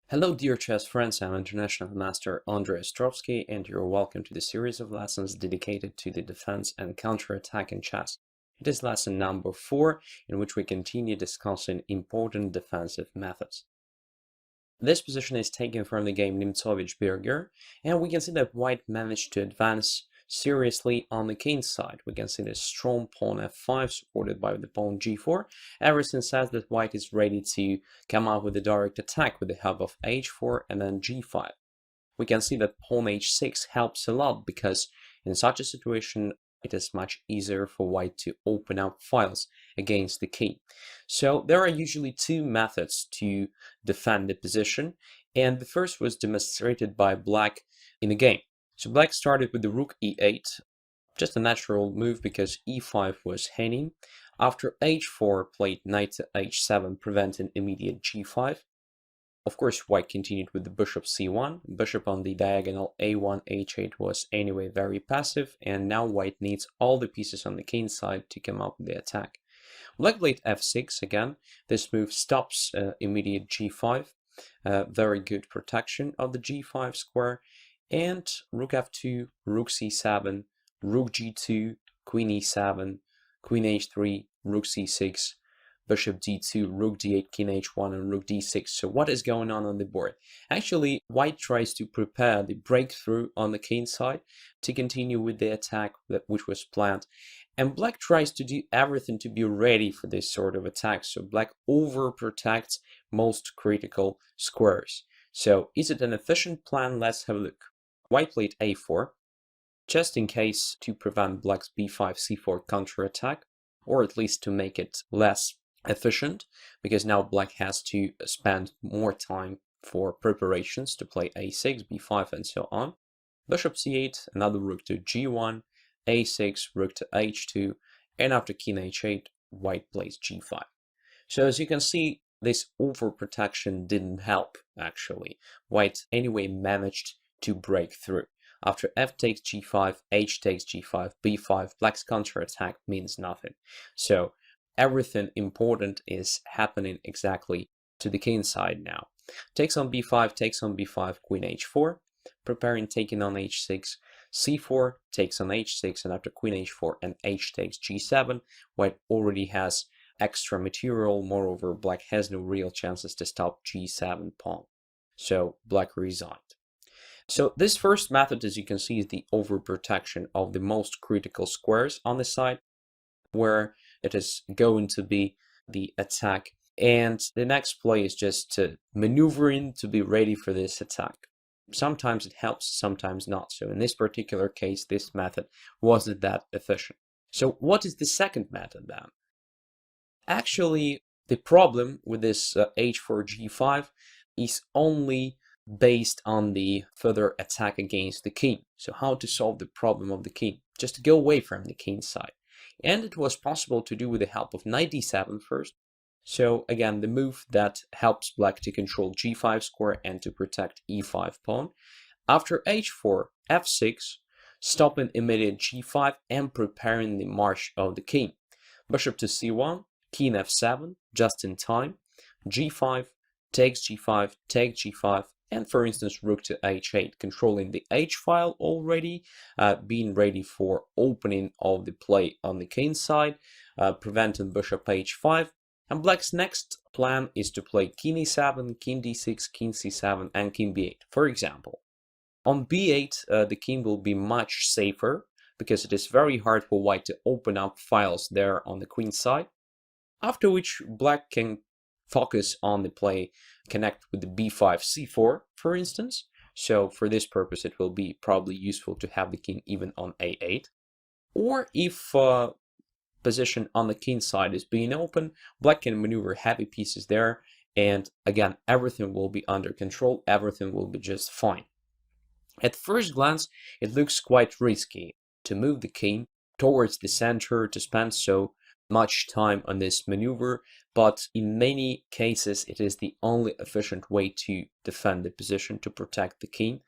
Hello dear chess friends, I'm International Master Andrey Ostovskiy and you're welcome to the series of lessons dedicated to the defense and counterattack in chess. It is lesson number 4 in which we continue discussing important defensive methods. This position is taken from the game Nemtsovich-Birger, and we can see that white managed to advance seriously on the king side. We can see the strong pawn f5 supported by the pawn g4. Everything says that white is ready to come up with a direct attack with the help of h4 and then g5. We can see that pawn h6 helps a lot because in such a situation it is much easier for white to open up files against the king. So there are usually two methods to defend the position, and the first was demonstrated by black in the game. So black started with the rook e8, just a natural move because e5 was hanging. After h4 played knight to h7, preventing immediate g5. Of course, white continued with the bishop c1. Bishop on the diagonal a1, h8 was anyway very passive, and now white needs all the pieces on the king side to come up with the attack. Black played f6 again. This move stops immediate g5. Very good protection of the g5 square. And rook f2, rook c7, rook g2, queen e7, queen h3, rook c6, bishop d2, rook d8, king h1, and rook d6. So what is going on the board? Actually, white tries to prepare the breakthrough on the king side to continue with the attack which was planned. And black tries to do everything to be ready for this sort of attack. So black overprotects most critical squares. So is it an efficient plan? Let's have a look. White played a4, just in case to prevent black's b5, c4 counterattack, or at least to make it less efficient, because now black has to spend more time for preparations to play a6, b5, and so on. Bishop c8, another rook to g1, a6, rook to h2, and after king h8, white plays g5. So as you can see, this overprotection didn't help, actually. White anyway managed to break through. After f takes g5, h takes g5, b5, black's counterattack means nothing. So everything important is happening exactly to the king side now. Takes on b5, takes on b5, queen h4, preparing taking on h6, c4 takes on h6, and after queen h4 and h takes g7, white already has extra material. Moreover, black has no real chances to stop g7 pawn. So black resigned. So this first method, as you can see, is the overprotection of the most critical squares on the side, where it is going to be the attack. And the next play is just maneuvering to be ready for this attack. Sometimes it helps, sometimes not. So in this particular case, this method wasn't that efficient. So what is the second method then? Actually, the problem with this h4 g5 is only based on the further attack against the king. So how to solve the problem of the king? Just to go away from the king side. And it was possible to do with the help of knight d7 first. So again, the move that helps black to control g5 square and to protect e5 pawn. After h4, f6, stopping immediate g5 and preparing the march of the king. Bishop to c1, king f7, just in time, g5, takes g5, take g5, and for instance rook to h8, controlling the h file already, being ready for opening of the play on the king side, preventing bishop h5. And black's next plan is to play king e7, king d6, king c7, and king b8. For example, on b8, the king will be much safer because it is very hard for white to open up files there on the queen side. After which black can focus on the play, connect with the b5, c4, for instance. So for this purpose, it will be probably useful to have the king even on a8. Or if position on the king side is being open, black can maneuver heavy pieces there. And again, everything will be under control. Everything will be just fine. At first glance, it looks quite risky to move the king towards the center, to spend so much time on this maneuver, but in many cases it is the only efficient way to defend the position, to protect the king.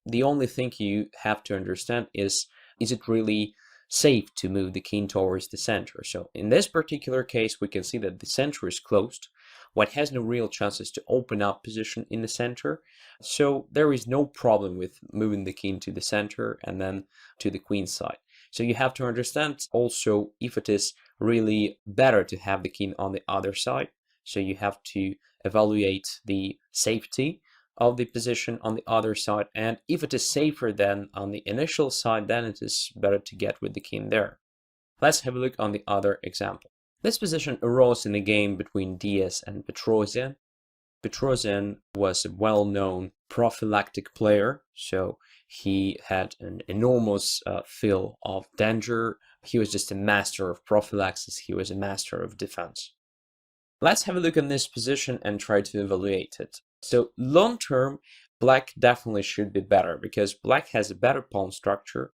The only thing you have to understand is it really safe to move the king towards the center? So in this particular case, we can see that the center is closed. white has no real chances to open up position in the center. So there is no problem with moving the king to the center and then to the queen side. So you have to understand also if it is really better to have the king on the other side. So you have to evaluate the safety of the position on the other side, and if it is safer than on the initial side, then it is better to get with the king there. Let's have a look on the other example. This position arose in a game between Diaz and Petrosian. Petrosian was a well-known prophylactic player, so he had an enormous feel of danger. He was just a master of prophylaxis. He was a master of defense. Let's have a look at this position and try to evaluate it. So long term, black definitely should be better because black has a better pawn structure.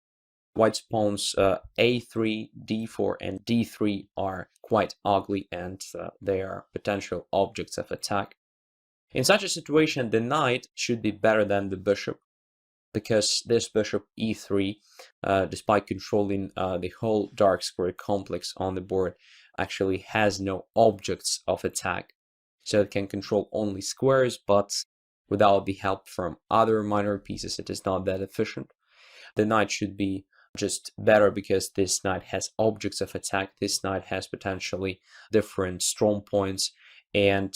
White's pawns a3, d4, and d3 are quite ugly, and they are potential objects of attack. In such a situation, the knight should be better than the bishop, because this bishop e3, despite controlling the whole dark square complex on the board, actually has no objects of attack. So it can control only squares, but without the help from other minor pieces, it is not that efficient. The knight should be just better because this knight has objects of attack. This knight has potentially different strong points, and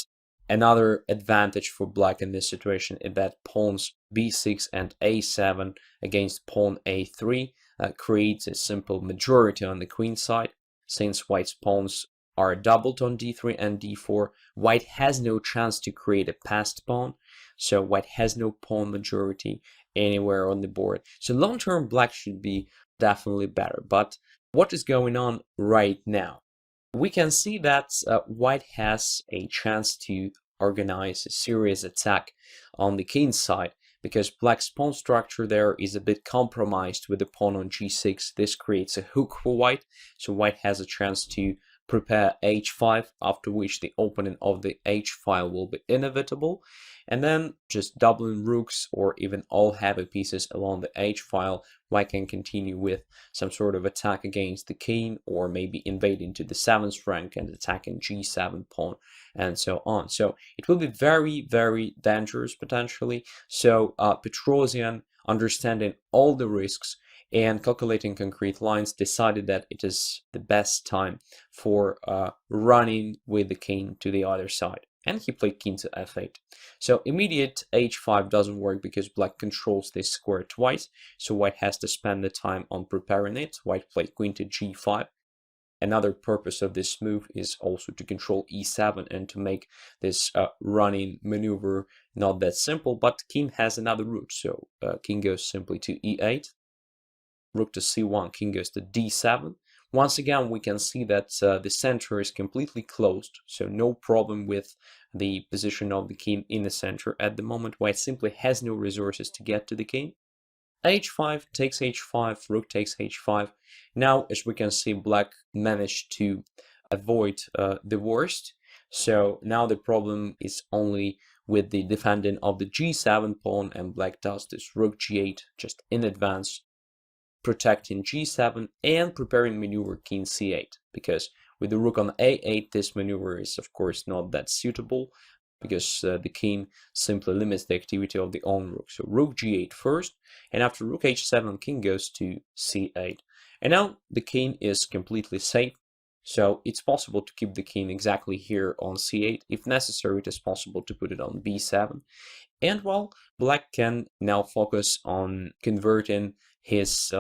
another advantage for black in this situation is that pawns b6 and a7 against pawn a3 creates a simple majority on the queen side. Since white's pawns are doubled on d3 and d4, white has no chance to create a passed pawn, so white has no pawn majority anywhere on the board. So long-term, black should be definitely better. But what is going on right now? We can see that white has a chance to organize a serious attack on the king side, because black's pawn structure there is a bit compromised with the pawn on g6. This creates a hook for white, so white has a chance to prepare h5, after which the opening of the h file will be inevitable, and then just doubling rooks or even all heavy pieces along the h file, white can continue with some sort of attack against the king, or maybe invading to the 7th rank and attacking g7 pawn, and so on. So it will be very, very dangerous potentially. So Petrosian, understanding all the risks and calculating concrete lines, decided that it is the best time for running with the king to the other side. And he played king to f8. So immediate h5 doesn't work because black controls this square twice, so white has to spend the time on preparing it. White played queen to g5. Another purpose of this move is also to control e7 and to make this running maneuver not that simple, but king has another route, so king goes simply to e8, rook to c1, king goes to d7. Once again, we can see that the center is completely closed, so no problem with the position of the king in the center. At the moment, white simply has no resources to get to the king. h5 takes h5, rook takes h5. Now, as we can see, black managed to avoid the worst. So now the problem is only with the defending of the g7 pawn, and black does this rook g8 just in advance, protecting g7 and preparing maneuver king c8, because with the rook on a8, this maneuver is of course not that suitable, because the king simply limits the activity of the own rook. So rook g8 first, and after rook h7, king goes to c8. And now the king is completely safe, so it's possible to keep the king exactly here on c8. If necessary, it is possible to put it on b7. And well, black can now focus on converting his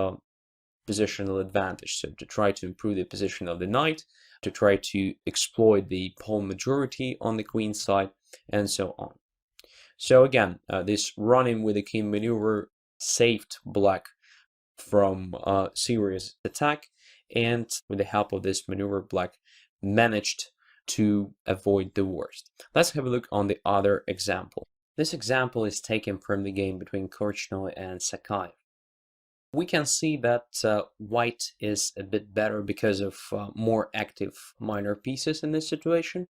positional advantage, so to try to improve the position of the knight, to try to exploit the pawn majority on the queen side, and so on. So again, this running with the king maneuver saved black from serious attack, and with the help of this maneuver, black managed to avoid the worst. Let's have a look on the other example. This example is taken from the game between Korchnoi and Sakai. We can see that white is a bit better because of more active minor pieces in this situation,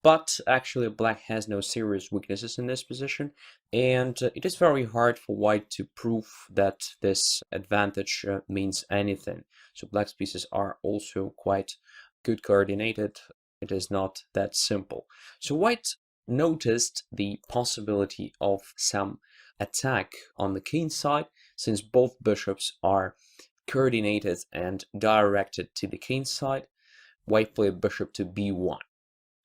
but actually black has no serious weaknesses in this position, and it is very hard for white to prove that this advantage means anything. So black's pieces are also quite good coordinated It is not that simple. So white noticed the possibility of some attack on the king side, since both bishops are coordinated and directed to the king side. White played bishop to b1.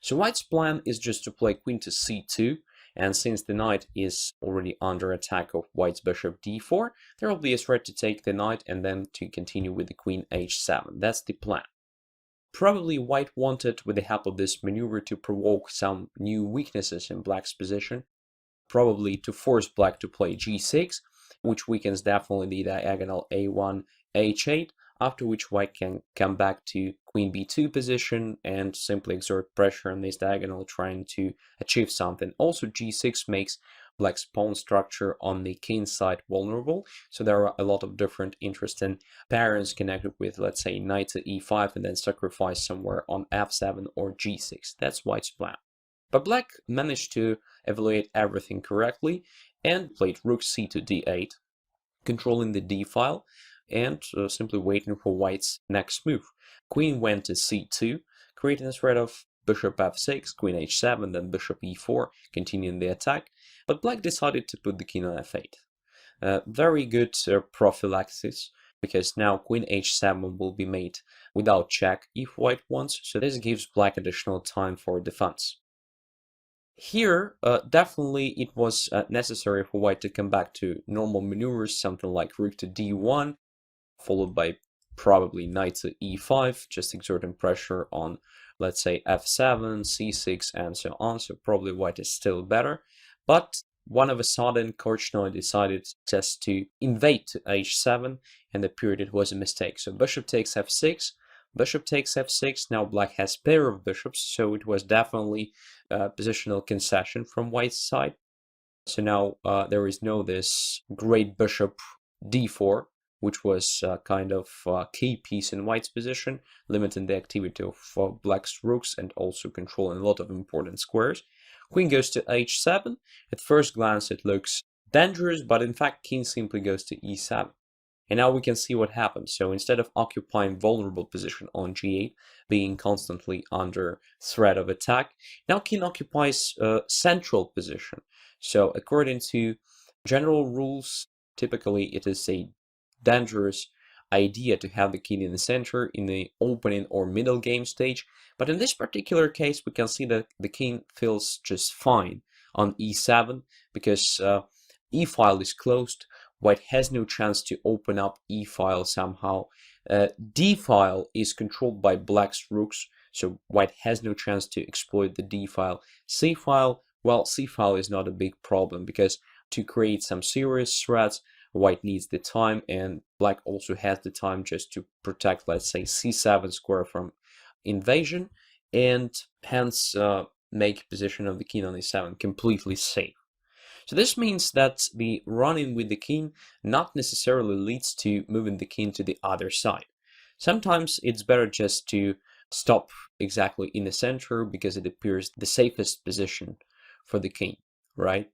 So white's plan is just to play queen to c2, and since the knight is already under attack of white's bishop d4, there will be a threat to take the knight and then to continue with the queen h7. That's the plan. Probably white wanted, with the help of this maneuver, to provoke some new weaknesses in black's position, probably to force black to play g6, which weakens definitely the diagonal a1, h8, after which white can come back to queen b2 position and simply exert pressure on this diagonal, trying to achieve something. Also, g6 makes black's pawn structure on the king side vulnerable, so there are a lot of different interesting patterns connected with, let's say, knight to e5 and then sacrifice somewhere on f7 or g6. That's white's plan. But black managed to evaluate everything correctly and played rook c to d8, controlling the d file, and simply waiting for white's next move. Queen went to c2, creating a threat of bishop f6, queen h7, then bishop e4, continuing the attack, but black decided to put the king on f8. Very good prophylaxis, because now queen h7 will be made without check if white wants, so this gives black additional time for defense. Here, definitely it was necessary for white to come back to normal maneuvers, something like rook to d1, followed by probably knight to e5, just exerting pressure on, let's say, f7, c6, and so on. So probably white is still better. But one of a sudden, Korchnoi decided just to invade to h7, and appeared it was a mistake. So bishop takes f6, bishop takes f6. Now black has pair of bishops, so it was definitely a positional concession from white's side. So now there is no this great bishop d4, which was kind of a key piece in white's position, limiting the activity of black's rooks and also controlling a lot of important squares. Queen goes to h7. At first glance it looks dangerous, but in fact king simply goes to e7. And now we can see what happens. So instead of occupying vulnerable position on g8, being constantly under threat of attack, now king occupies a central position. So according to general rules, typically it is a dangerous idea to have the king in the center in the opening or middle game stage, but in this particular case we can see that the king feels just fine on e7 because e-file is closed. White has no chance to open up e-file somehow. D-file is controlled by black's rooks, so white has no chance to exploit the d-file. C-file, well, c-file is not a big problem because to create some serious threats, white needs the time, and black also has the time just to protect, let's say, c7 square from invasion, and hence make position of the king on e7 completely safe. So this means that the running with the king not necessarily leads to moving the king to the other side. Sometimes it's better just to stop exactly in the center because it appears the safest position for the king, right?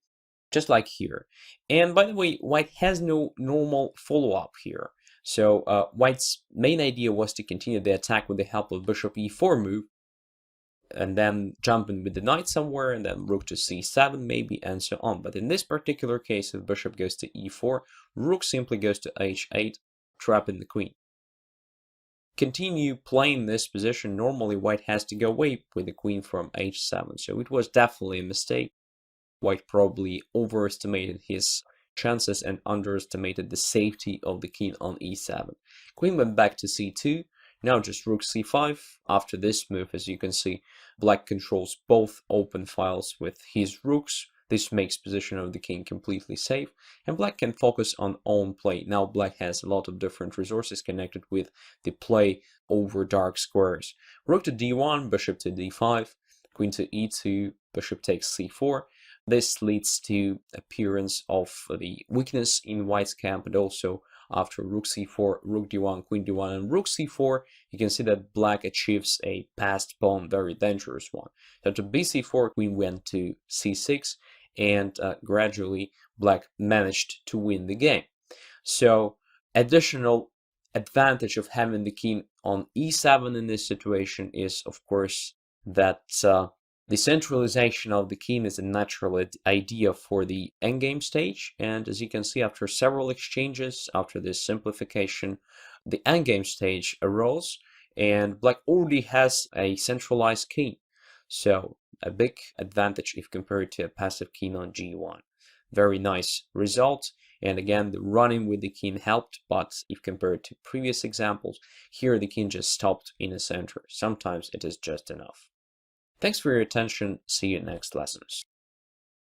Just like here. And by the way, white has no normal follow-up here. So white's main idea was to continue the attack with the help of bishop e4 move, and then jumping with the knight somewhere, and then rook to c7 maybe, and so on. But in this particular case, if bishop goes to e4, rook simply goes to h8, trapping the queen. Continue playing this position, normally white has to go away with the queen from h7, so it was definitely a mistake. White probably overestimated his chances and underestimated the safety of the king on e7. Queen went back to c2, now just rook c5. After this move, as you can see, black controls both open files with his rooks. This makes position of the king completely safe, and black can focus on own play. Now black has a lot of different resources connected with the play over dark squares. Rook to d1, bishop to d5, queen to e2, bishop takes c4. This leads to appearance of the weakness in white's camp, and also after rook c4, rook d1, queen d1, and rook c4, you can see that black achieves a passed pawn, very dangerous one. So to bc4, queen went to c6, and gradually black managed to win the game. So additional advantage of having the king on e7 in this situation is, of course, that the centralization of the king is a natural idea for the endgame stage, and as you can see, after several exchanges, after this simplification, the endgame stage arose, and black already has a centralized king, so a big advantage if compared to a passive king on g1. Very nice result. And again, the running with the king helped, but if compared to previous examples, here the king just stopped in the center. Sometimes it is just enough. Thanks for your attention. See you next lessons.